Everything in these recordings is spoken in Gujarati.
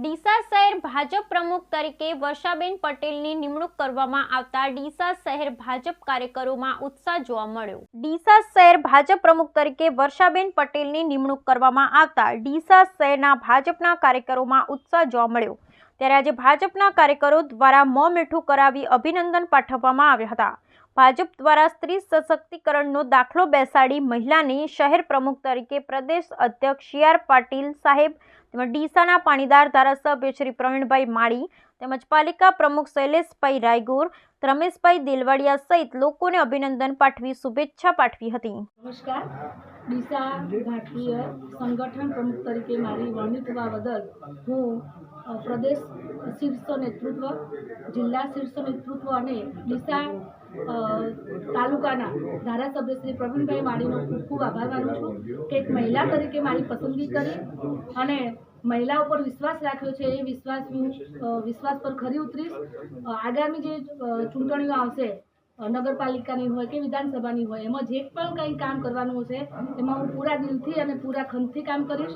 ડીસા શહેર ભાજપ પ્રમુખ તરીકે વર્ષાબેન પટેલની નિમણૂક કરવામાં આવતા ડીસા શહેર ભાજપ કાર્યકરોમાં ઉત્સાહ જોવા મળ્યો। ડીસા શહેર ભાજપ પ્રમુખ તરીકે વર્ષાબેન પટેલની નિમણૂક કરવામાં આવતા ડીસા શહેરના ભાજપના કાર્યકરોમાં ઉત્સાહ જોવા મળ્યો। ત્યારે આજે ભાજપના કાર્યકરો દ્વારા મોં મીઠું કરાવી અભિનંદન પાઠવવામાં આવ્યા હતા। ભાજપ દ્વારા સ્ત્રી સશક્તિકરણનો દાખલો બેસાડી મહિલાને શહેર પ્રમુખ તરીકે પ્રદેશ અધ્યક્ષ સી.આર. પાટીલ સાહેબ તેમજ ડીસાના પાણીદાર ધારાસભ્ય શ્રી પ્રવીણભાઈ માળી તેમજ પાલિકા પ્રમુખ શૈલેષભાઈ રાયગોર, રમેશભાઈ દેલવાડિયા સહિત લોકોને અભિનંદન પાઠવી શુભેચ્છા પાઠવી હતી। નમસ્કાર। ડીસા ભારતીય સંગઠન પ્રમુખ તરીકે મારી વરણી થવા બદલ હું પ્રદેશ શીર્ષ નેતૃત્વ, જિલ્લા શીર્ષ નેતૃત્વ અને ડીસા તાલુકાના ધારાસભ્ય શ્રી પ્રવીણભાઈ માળીનો ખૂબ ખૂબ આભાર માનું છું કે એક મહિલા તરીકે મારી પસંદગી કરી અને મહિલા ઉપર વિશ્વાસ રાખ્યો છે। એ વિશ્વાસ પર ખરી ઉતરીશ। આગામી જે ચૂંટણીઓ આવશે, નગરપાલિકાની હોય કે વિધાનસભાની હોય, એમાં જે પણ કંઈ કામ કરવાનું હશે એમાં હું પૂરા દિલથી અને પૂરા ખંતથી કામ કરીશ।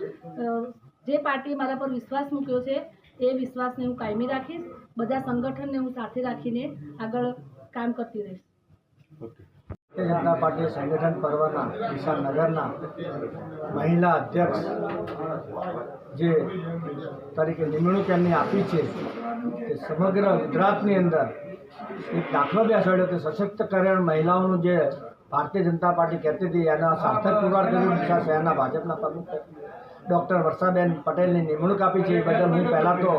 જે પાર્ટીએ મારા પર વિશ્વાસ મૂક્યો છે એ વિશ્વાસને હું કાયમી રાખીશ। બધા સંગઠનને હું સાથે રાખીને આગળ કામ કરતી રહીશ। ભારતીય જનતા પાર્ટી સંગઠન પર્વના ડીસા નગરના મહિલા અધ્યક્ષ જે તરીકે નિમણૂક એમની આપી છે તે સમગ્ર ગુજરાતની અંદર એક દાખલો બેસાડ્યો કે સશક્તિકરણ મહિલાઓનું જે ભારતીય જનતા પાર્ટી કહેતી હતી એના સાર્થક પુરવાર કર્યું। ડીસા શહેરના ભાજપના પ્રમુખ ડૉક્ટર વર્ષાબેન પટેલની નિમણૂક આપી છે એ બદલ હું પહેલાં તો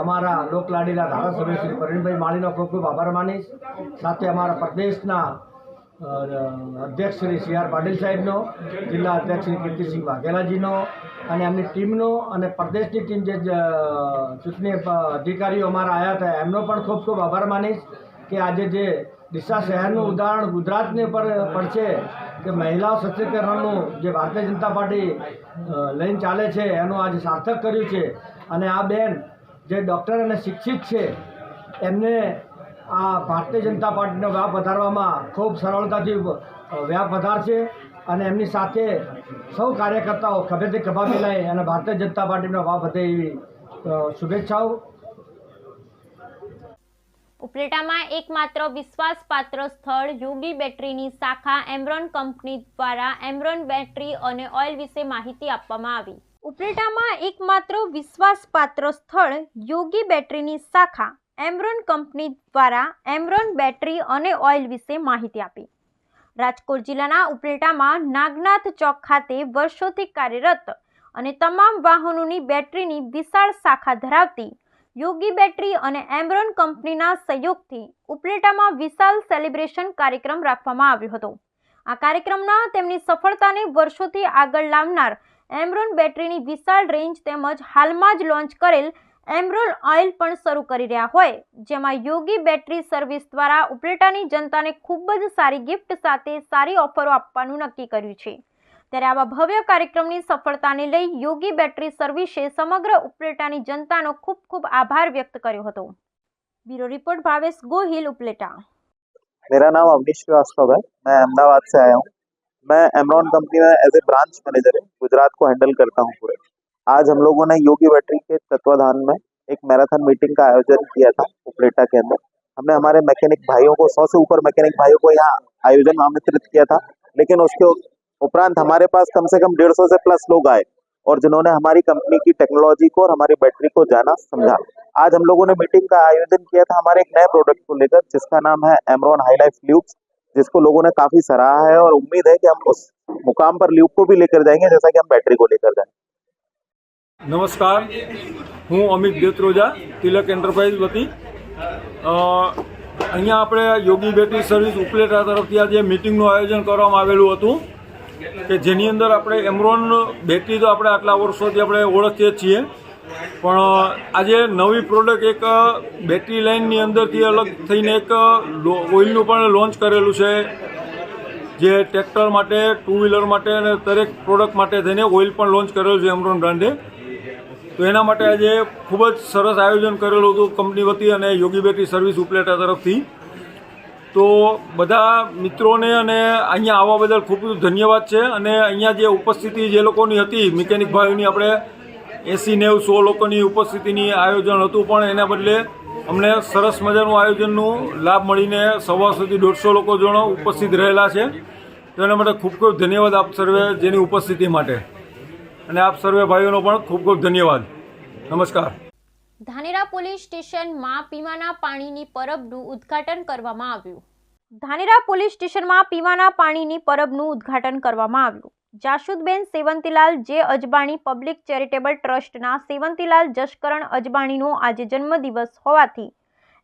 અમારા લોકલાડીલા ધારાસભ્ય શ્રી પ્રવીણભાઈ માળીનો ખૂબ ખૂબ આભાર માનીશ। સાથે અમારા પ્રદેશના અધ્યક્ષ શ્રી સી.આર. પાટીલ સાહેબનો, જિલ્લા અધ્યક્ષ શ્રી કીર્તિસિંહ વાઘેલાજીનો અને એમની ટીમનો અને પ્રદેશની ટીમ જે ચૂંટણી અધિકારીઓ અમારા આવ્યા હતા એમનો પણ ખૂબ ખૂબ આભાર માનીશ કે આજે જે ડીસા શહેરનું ઉદાહરણ ગુજરાતની ઉપર પડશે કે મહિલાઓ સશક્તિકરણનું જે ભારતીય જનતા પાર્ટી લઈને ચાલે છે એનું આજે સાર્થક કર્યું છે। અને આ બેન જે ડૉક્ટર અને શિક્ષિત છે એમને આ ભારતીય જનતા પાર્ટીનો વ્યાપ વધારવામાં ખૂબ સરળતાથી વ્યાપ વધારશે અને એમની સાથે સૌ કાર્યકર્તાઓ ખભેથી ખભા મિલાય અને ભારતીય જનતા પાર્ટીનો વ્યાપ વધે એવી શુભેચ્છાઓ। ઉપલેટામાં એકમાત્ર વિશ્વાસપાત્ર સ્થળ યોગી બેટરીની શાખા એમરોન કંપની દ્વારા એમરોન બેટરી અને ઓઇલ વિશે માહિતી આપવામાં આવી। ઉપલેટામાં એકમાત્ર વિશ્વાસપાત્ર સ્થળ યોગી બેટરીની શાખા એમરોન કંપની દ્વારા એમરોન બેટરી અને ઓઇલ વિશે માહિતી આપી। રાજકોટ જિલ્લાના ઉપલેટામાં નાગનાથ ચોક ખાતે વર્ષોથી કાર્યરત અને તમામ વાહનોની બેટરીની વિશાળ શાખા ધરાવતી યોગી બેટરી અને એમરોન કંપનીના સહયોગથી ઉપલેટામાં વિશાળ સેલિબ્રેશન કાર્યક્રમ રાખવામાં આવ્યો હતો। આ કાર્યક્રમમાં તેમની સફળતાને વર્ષોથી આગળ લાવનાર એમરોન બેટરીની વિશાળ રેન્જ તેમજ હાલમાં જ લોન્ચ કરેલ એમરોન ઓઇલ પણ શરૂ કરી રહ્યા હોય, જેમાં યોગી બેટરી સર્વિસ દ્વારા ઉપલેટાની જનતાને ખૂબ જ સારી ગિફ્ટ સાથે સારી ઓફરો આપવાનું નક્કી કર્યું છે। ત્યારે આવા ભવ્ય કાર્યક્રમની સફળતાને લઈ યોગી બેટરી સર્વિસે સમગ્ર ઉપલેટાની जनता खूब खूब आभार व्यक्त કર્યો હતો। Bureau report Bhavesh Gohil, Upleta. मेरा नाम अवनीश श्रीवास्तव है। मैं अहमदाबाद से आया हूँ। मैं एमरॉन कंपनी में as a branch manager Gujarat को हैंडल करता हूँ पूरे। आज हम लोगों ने योगी बैटरी के तत्वाधान में एक मैराथन मीटिंग का आयोजन किया था उपलेटा के अंदर। हमने हमारे मैकेनिक भाइयों को 100 से ऊपर मैकेनिक भाइयों को यहाँ आयोजन में आमंत्रित किया था, लेकिन उसके उपरांत हमारे पास कम से कम 150 से प्लस लोग आए और जिन्होंने हमारी कंपनी की टेक्नोलॉजी को और हमारी बैटरी को जाना समझा। आज हम लोगों ने मीटिंग का आयोजन किया था हमारे एक नए प्रोडक्ट को लेकर जिसका नाम है एमरॉन हाई लाइफ ल्यूब्स, जिसको लोगों ने काफी सराहा है और उम्मीद है कि हम उस मुकाम पर ल्यूब को भी लेकर जाएंगे जैसा कि हम बैटरी को लेकर जाएंगे। नमस्कार, हूँ अमित देत्रोजा, तिलक एंटरप्राइज वती। અહીંયા આપણે યોગી બેટરી સર્વિસ ઉપલેટા તરફથી આજે મીટિંગનું આયોજન કરવામાં આવેલું હતું કે જેની અંદર આપણે એમરોન બેટરી તો આપણે આટલા વર્ષોથી આપણે ઓળખીએ છીએ, પણ આજે નવી પ્રોડક્ટ એક બેટરી લાઇનની અંદરથી અલગ થઈને એક ઓઇલનું પણ લોન્ચ કરેલું છે જે ટ્રેક્ટર માટે, ટુ વ્હીલર માટે અને દરેક પ્રોડક્ટ માટે થઈને ઓઇલ પણ લોન્ચ કરેલું છે એમરોન બ્રાન્ડે। તો એના માટે આજે ખૂબ જ સરસ આયોજન કરેલું હતું કંપની વતી અને યોગી બેટરી સર્વિસ ઉપલેટા તરફથી। તો બધા મિત્રોને અને અહીંયા આવવા બદલ ખૂબ ખૂબ ધન્યવાદ છે। અને અહીંયા જે ઉપસ્થિતિ જે લોકોની હતી મિકેનિક ભાઈઓની આપણે 80-90-100 લોકોની ઉપસ્થિતિની આયોજન હતું, પણ એના બદલે અમને સરસ મજાનું આયોજનનું લાભ મળીને 150-150 લોકો જણો ઉપસ્થિત રહેલા છે. તો એના માટે ખૂબ ખૂબ ધન્યવાદ આપ સર્વે જેની ઉપસ્થિતિ માટે, અને આપ સર્વે ભાઈઓનો પણ ખૂબ ખૂબ ધન્યવાદ. નમસ્કાર. ધાનેરા પોલીસ સ્ટેશનમાં પીવાના પાણીની પરબનું ઉદ્ઘાટન કરવામાં આવ્યું. ધાનેરા પોલીસ સ્ટેશનમાં પીવાના પાણીની પરબનું ઉદ્ઘાટન કરવામાં આવ્યું. જાસુદબેન સેવંતીલાલ જે અજબાણી પબ્લિક ચેરિટેબલ ટ્રસ્ટના સેવંતીલાલ જશકરણ અજબાણીનો આજે જન્મદિવસ હોવાથી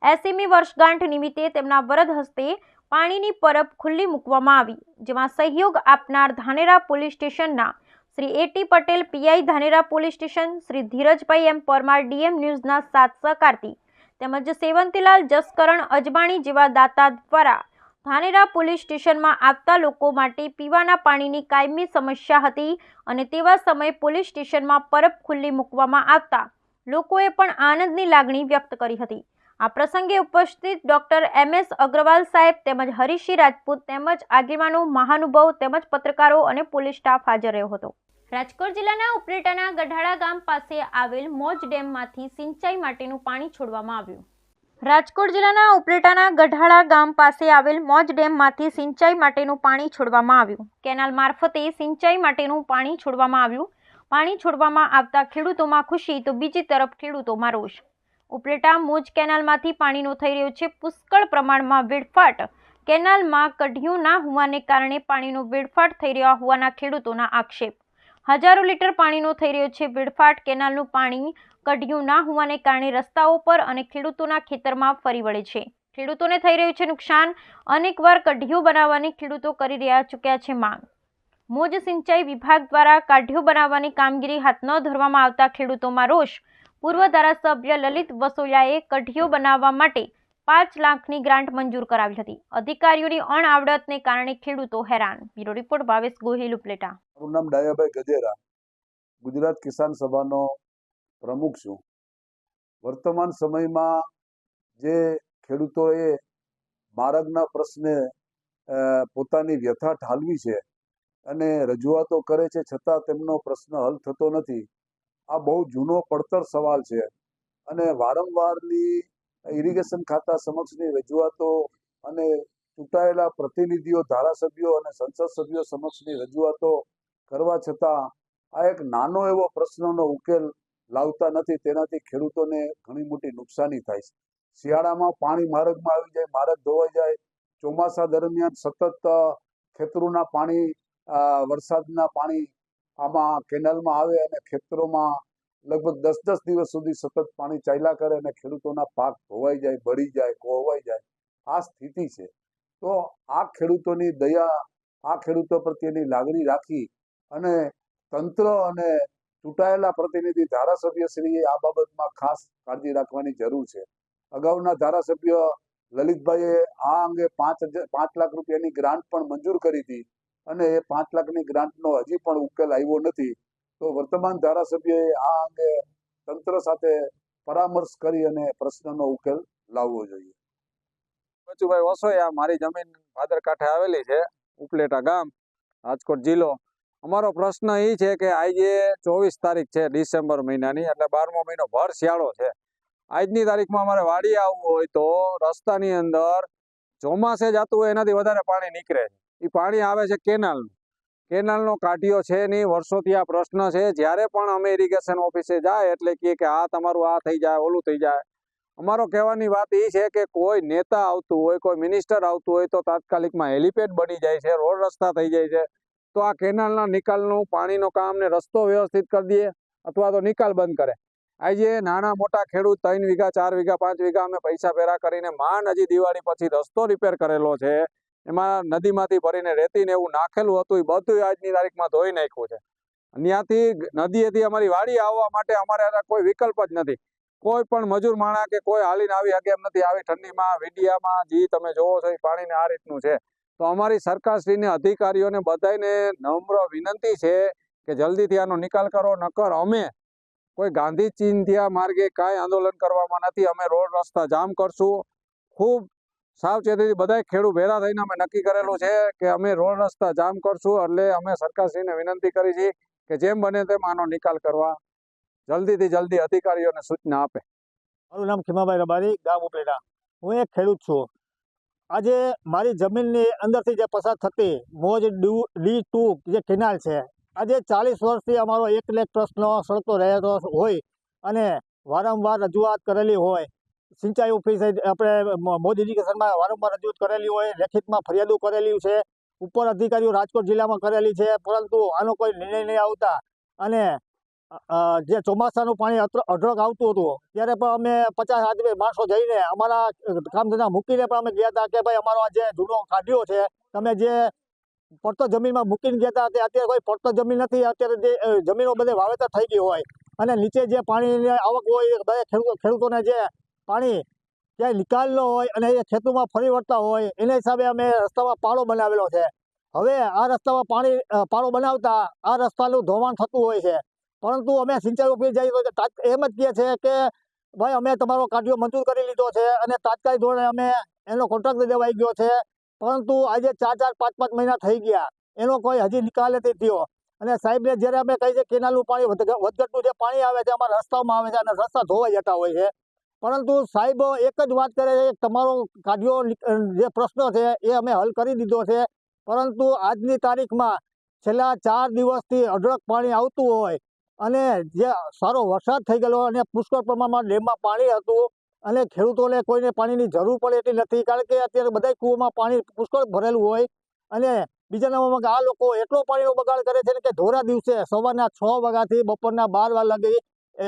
80મી વર્ષગાંઠ નિમિત્તે તેમના વરદ હસ્તે પાણીની પરબ ખુલ્લી મૂકવામાં આવી, જેમાં સહયોગ આપનાર ધાનેરા પોલીસ સ્ટેશનના Shri AT Patel PI Dhanera police station, Shri Dhirajbhai M Parmar DM ન્યૂઝના સાથ સહકારથી તેમજ સેવંતીલાલ જશકરણ અજબાણી જેવા દાતા દ્વારા ધાનેરા પોલીસ સ્ટેશનમાં આવતા લોકો માટે પીવાના પાણીની કાયમી સમસ્યા હતી, અને તેવા સમયે પોલીસ સ્ટેશનમાં પરબ ખુલ્લી મૂકવામાં આવતા લોકોએ પણ આનંદની લાગણી વ્યક્ત કરી હતી. આ પ્રસંગે ઉપસ્થિત ડોક્ટર MS અગ્રવાલ સાહેબ તેમજ હરીશી રાજપૂત તેમજ આગેવાનો, મહાનુભાવો તેમજ પત્રકારો અને પોલીસ સ્ટાફ હાજર રહ્યો હતો. રાજકોટ જિલ્લાના ઉપલેટાના ગઢાળા ગામ પાસે આવેલ મોજ ડેમમાંથી સિંચાઈ માટેનું પાણી છોડવામાં આવ્યું. રાજકોટ જિલ્લાના ઉપલેટાના ગઢાળા ગામ પાસે આવેલ મોજ ડેમમાંથી સિંચાઈ માટેનું પાણી છોડવામાં આવ્યું. કેનાલ મારફતે સિંચાઈ માટેનું પાણી છોડવામાં આવ્યું. પાણી છોડવામાં આવતા ખેડૂતોમાં ખુશી તો બીજી તરફ ખેડૂતોમાં રોષ. ઉપલેટા મોજ કેનાલમાંથી પાણીનો થઈ રહ્યો છે પુષ્કળ પ્રમાણમાં વેડફાટ. કેનાલમાં કઢિયું ના હોવાને કારણે પાણીનો વેડફાટ થઈ રહ્યો હોવાના ખેડૂતોના આક્ષેપ. હજારો લીટર પાણીનો થઈ રહ્યો છે વેડફાટ. કેનાલનું પાણી કઢિયું ના હોવાને કારણે રસ્તાઓ પર અને ખેડૂતોના ખેતરમાં ફરી વળે છે. ખેડૂતોને થઈ રહ્યું છે નુકસાન. અનેકવાર કઢિયું બનાવવાની ખેડૂતો કરી રહ્યા ચૂક્યા છે માંગ. મોજ સિંચાઈ વિભાગ દ્વારા કાઢિયો બનાવવાની કામગીરી હાથ ન ધરવામાં આવતા ખેડૂતોમાં રોષ. પૂર્વ ધારાસભ્ય લલિત વસોયાએ કઢિયો બનાવવા માટે 5 લાખની ગ્રાન્ટ મંજૂર કરાવી હતી. અધિકારીઓની અણઆવડતને કારણે ખેડૂતો હેરાન. Bureau report Bhavesh Gohil, Upleta. મારું નામ ડાયાભાઈ ગજેરા, ગુજરાત કિસાન સભાનો પ્રમુખ છું. વર્તમાન સમયમાં જે ખેડૂતોએ માર્ગના પ્રશ્ને પોતાની વ્યથા ઠાલવી છે અને રજૂઆતો કરે છે, છતાં તેમનો પ્રશ્ન હલ થતો નથી. આ બહુ જૂનો પડતર સવાલ છે અને વારંવારની ઇરિગેશન ખાતા સમક્ષની રજૂઆતો અને ચૂંટાયેલા પ્રતિનિધિઓ, ધારાસભ્યો અને સંસદ સભ્યો સમક્ષની રજૂઆતો કરવા છતાં આ એક નાનો એવો પ્રશ્નનો ઉકેલ લાવતા નથી. તેનાથી ખેડૂતોને ઘણી મોટી નુકસાની થાય છે. શિયાળામાં પાણી માર્ગમાં આવી જાય, માર્ગ ધોવાઈ જાય. ચોમાસા દરમિયાન સતત ખેતરોના પાણી, વરસાદના પાણી આમાં કેનાલમાં આવે અને ખેતરોમાં લગભગ 10-10 દિવસ સુધી સતત પાણી ચાલ્યા કરે અને ખેડૂતોના પાક ધોવાઈ જાય, બળી જાય, કોહવાઈ જાય. આ સ્થિતિ છે. તો આ ખેડૂતોની દયા, આ ખેડૂતો પ્રત્યેની લાગણી રાખી અને તંત્ર અને ચૂંટાયેલા પ્રતિનિધિ ધારાસભ્યશ્રીએ આ બાબતમાં ખાસ કાળજી રાખવાની જરૂર છે. અગાઉના ધારાસભ્ય લલિતભાઈએ આ અંગે 5 લાખ રૂપિયાની ગ્રાન્ટ પણ મંજૂર કરી હતી અને એ 5 લાખની ગ્રાન્ટનો હજી પણ ઉકેલ આવ્યો નથી. તો વર્તમાન ધારાસભ્યએ આ અંગે તંત્ર સાથે પરામર્શ કરી અને પ્રશ્નનો ઉકેલ લાવવો જોઈએ. બચુભાઈ વસોયા, મારી જમીન ભાદર કાંઠે આવેલી છે, ઉપલેટા ગામ, રાજકોટ જિલ્લો. અમારો પ્રશ્ન એ છે કે આજે 24 તારીખ છે ડિસેમ્બર મહિનાની, એટલે 12મો મહિનો ભર શિયાળો છે. આજની તારીખમાં અમારે વાડી આવવું હોય તો રસ્તાની અંદર ચોમાસે જતું હોય એનાથી વધારે પાણી નીકળે છે. એ પાણી આવે છે કેનાલનો કાઢિયો છે નહીં. વર્ષોથી આ પ્રશ્ન છે. જ્યારે પણ અમે ઇરિગેશન ઓફિસે જાય એટલે કે આ તમારું આ થઈ જાય, ઓલું થઈ જાય. અમારો કહેવાની વાત એ છે કે કોઈ નેતા આવતું હોય, કોઈ મિનિસ્ટર આવતું હોય તો તાત્કાલિકમાં હેલિપેડ બની જાય છે, રોડ રસ્તા થઈ જાય છે. તો આ કેનાલના નિકાલનું પાણીનો કામ ને રસ્તો વ્યવસ્થિત કરી દે અથવા તો નિકાલ બંધ કરે. આજે નાના મોટા ખેડૂત 3 વીઘા, 4 વીઘા, 5 વીઘા અમે પૈસા ભેરા કરીને માંડ હજી દિવાળી પછી રસ્તો રિપેર કરેલો છે. એમાં નદીમાંથી ભરીને રેતીને એવું નાખેલું હતું, એ બધું આજની તારીખમાં ધોઈ નાખ્યું છે. ત્યાંથી નદીએથી અમારી વાડી આવવા માટે અમારે કોઈ વિકલ્પ જ નથી. કોઈ પણ મજૂર માણા કે કોઈ હાલીને આવી શકે એમ નથી. આવી ઠંડીમાં વિડીયામાં જે તમે જોવો છો એ પાણીને આ રીતનું છે. તો અમારી સરકારશ્રીને, અધિકારીઓને બધાને નમ્ર વિનંતી છે કે જલ્દીથી આનો નિકાલ કરો. નકર અમે કોઈ ગાંધી ચિંધ્યા માર્ગે કાંઈ આંદોલન કરવામાં નથી. અમે રોડ રસ્તા જામ કરશું. ખૂબ સાવચેતીથી બધા ખેડૂત ભેગા થઈને અમે નક્કી કરેલું છે કે અમે રોડ રસ્તા જામ કરશું. એટલે અમે સરકારશ્રીને વિનંતી કરી છે કે જેમ બને તેમ આનો નિકાલ કરવા જલ્દીથી જલ્દી અધિકારીઓને સૂચના આપે. મારું નામ ખીમાભાઈ રબારી, ગામ ઉપલેટા. હું એક ખેડૂત છું. આજે મારી જમીનની અંદરથી જે પસાર થતી મોજ D2 જે કેનાલ છે, આજે 40 વર્ષથી અમારો એક લેખ પ્રશ્ન સળગતો રહેતો હોય અને વારંવાર રજૂઆત કરેલી હોય, સિંચાઈ ઓફિસે આપણે મોજ ઇરિગેશનમાં વારંવાર રજૂઆત કરેલી હોય, લેખિતમાં ફરિયાદો કરેલી છે, ઉપર અધિકારીઓ રાજકોટ જિલ્લામાં કરેલી છે, પરંતુ આનો કોઈ નિર્ણય નહીં આવતા. અને જે ચોમાસાનું પાણી અઢળક આવતું હતું ત્યારે પણ અમે 50 આદમી માણસો જઈને અમારા કામ ધંધા મૂકીને પણ અમે ગયા હતા કે ભાઈ અમારો આ જે જૂનો કાઢ્યો છે તમે જે પડતર જમીનમાં મૂકીને ગયા હતા તે અત્યારે કોઈ પડતર જમીન નથી. અત્યારે જે જમીનો બધે વાવેતર થઈ ગઈ હોય અને નીચે જે પાણીની આવક હોય બધા ખેડૂતોને જે પાણી ક્યાંય નિકાલ ન હોય અને એ ખેતરમાં ફરી વળતા હોય એના હિસાબે અમે રસ્તામાં પાળો બનાવેલો છે. હવે આ રસ્તામાં પાળો બનાવતા આ રસ્તાનું ધોવાણ થતું હોય છે, પરંતુ અમે સિંચાઈ ઓફિસ જઈએ તો એમ જ કહે છે કે ભાઈ અમે તમારો કાઢ્યો મંજૂર કરી લીધો છે અને તાત્કાલિક ધોરણે અમે એનો કોન્ટ્રાક્ટ દેવાઈ ગયો છે, પરંતુ આજે 4-4, 5-5 મહિના થઈ ગયા એનો કોઈ હજી નિકાલ નથી થયો. અને સાહેબને જ્યારે અમે કહીએ છીએ કેનાલનું પાણી વધઘટનું જે પાણી આવે છે અમારા રસ્તામાં આવે છે અને રસ્તા ધોવાઈ જતા હોય છે, પરંતુ સાહેબ એક જ વાત કરે છે કે તમારો કાઢ્યો જે પ્રશ્ન છે એ અમે હલ કરી દીધો છે, પરંતુ આજની તારીખમાં છેલ્લા 4 દિવસથી અઢળક પાણી આવતું હોય અને જે સારો વરસાદ થઈ ગયેલો અને પુષ્કળ પ્રમાણમાં ડેમમાં પાણી હતું અને ખેડૂતોને કોઈને પાણીની જરૂર પડે એટલી નથી, કારણ કે અત્યારે બધા કૂવામાં પાણી પુષ્કળ ભરેલું હોય. અને બીજા નંબરમાં આ લોકો એટલો પાણીનો બગાડ કરે છે કે ધોરા દિવસે સવારના 6 વાગ્યાથી બપોરના 12 વાગ્યા લગી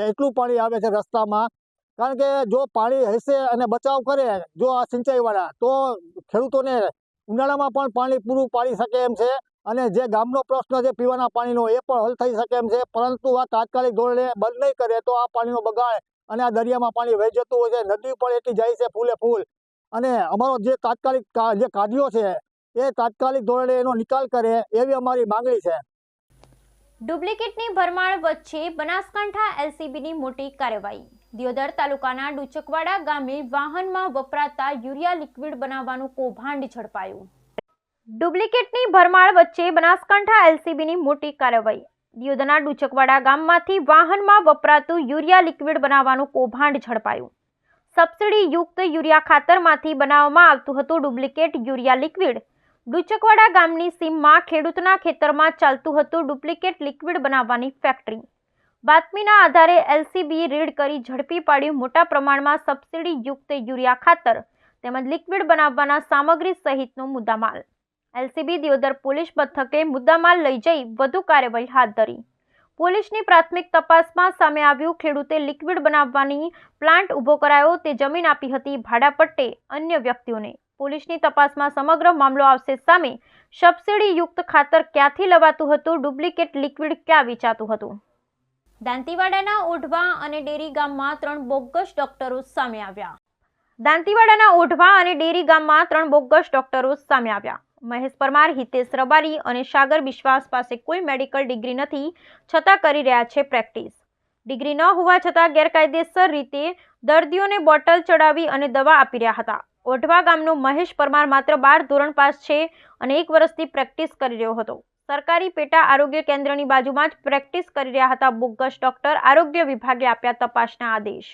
એટલું પાણી આવે છે રસ્તામાં. કારણ કે જો પાણી હશે અને બચાવ કરે જો આ સિંચાઈવાળા તો ખેડૂતોને ઉનાળામાં પણ પાણી પૂરું પાડી શકે એમ છે અને જે ગામનો પ્રશ્ન છે પીવાના પાણીનો એ પણ હલ થઈ શકે એમ છે, પરંતુ આ તાત્કાલિક ધોરણે બંધ નહીં કરે તો આ પાણીનો બગાડ અને આ દરિયામાં પાણી વહી જતું હોય છે, નદી પણ એટલી જાય છે ફૂલે ફૂલ. અને અમારો જે તાત્કાલિક જે કાઢ્યો છે એ તાત્કાલિક ધોરણે એનો નિકાલ કરે એવી અમારી માંગણી છે. ડુપ્લિકેટની ભરમાર વચ્ચે બનાસકાંઠા એલસીબીની મોટી કાર્યવાહી. દિયોદર તાલુકાના ડુચકવાડા ગામે વાહનમાં વપરાતા યુરિયા લિક્વિડ બનાવવાનું કૌભાંડ ઝડપાયું. ડુપ્લિકેટની ભરમાર વચ્ચે બનાસકાંઠા એલસીબીની મોટી કાર્યવાહી. દિયોદરના ડુચકવાડા ગામમાંથી વાહનમાં વપરાતું યુરિયા લિક્વિડ બનાવવાનું કૌભાંડ ઝડપાયું. સબસિડીયુક્ત યુરિયા ખાતરમાંથી બનાવવામાં આવતું હતું ડુપ્લિકેટ યુરિયા લિક્વિડ. ડુચકવાડા ગામની સીમમાં ખેડૂતના ખેતરમાં ચાલતું હતું ડુપ્લિકેટ લિક્વિડ બનાવવાની ફેક્ટરી. બાતમીના આધારે એલસીબી રેડ કરી ઝડપી પાડ્યું મોટા પ્રમાણમાં સબસિડીયુક્ત યુરિયા ખાતર તેમજ લિક્વિડ બનાવવાના સામગ્રી સહિતનો મુદ્દામાલ. એલસીબી દિયોદર પોલીસ મથકે મુદ્દામાલ લઈ જઈ વધુ કાર્યવાહી હાથ ધરી. પોલીસની પ્રાથમિક તપાસમાં સામે આવ્યું ખેડૂતે લિક્વિડ બનાવવાની પ્લાન્ટ ઊભો કરાયો તે જમીન આપી હતી ભાડા પટ્ટે અન્ય વ્યક્તિઓને. પોલીસની તપાસમાં સમગ્ર મામલો આવશે સામે. સબસિડીયુક્ત ખાતર ક્યાંથી લવાતું હતું, ડુપ્લિકેટ લિક્વિડ ક્યાં વેચાતું હતું. દાંતીવાડાના ઓઢવા અને ડેરી ગામમાં 3 બોગસ ડોક્ટરો સામે આવ્યા. દાંતીવાડાના ઓઢવા અને ડેરી ગામમાં 3 બોગસ ડોક્ટરો સામે આવ્યા. મહેશ પરમાર, હિતેશ રબારી અને સાગર વિશ્વાસ પાસે કોઈ મેડિકલ ડિગ્રી નથી છતાં કરી રહ્યા છે પ્રેક્ટિસ. ડિગ્રી ન હોવા છતાં ગેરકાયદેસર રીતે દર્દીઓને બોટલ ચડાવી અને દવા આપી રહ્યા હતા. ઓઢવા ગામનો મહેશ પરમાર માત્ર 12 ધોરણ પાસ છે અને 1 વર્ષથી પ્રેક્ટિસ કરી રહ્યો હતો. સરકારી પેટા આરોગ્ય કેન્દ્રની બાજુમાં જ પ્રેક્ટિસ કરી રહ્યા હતા બોગસ ડોક્ટર. આરોગ્ય વિભાગે આપ્યા તપાસના આદેશ.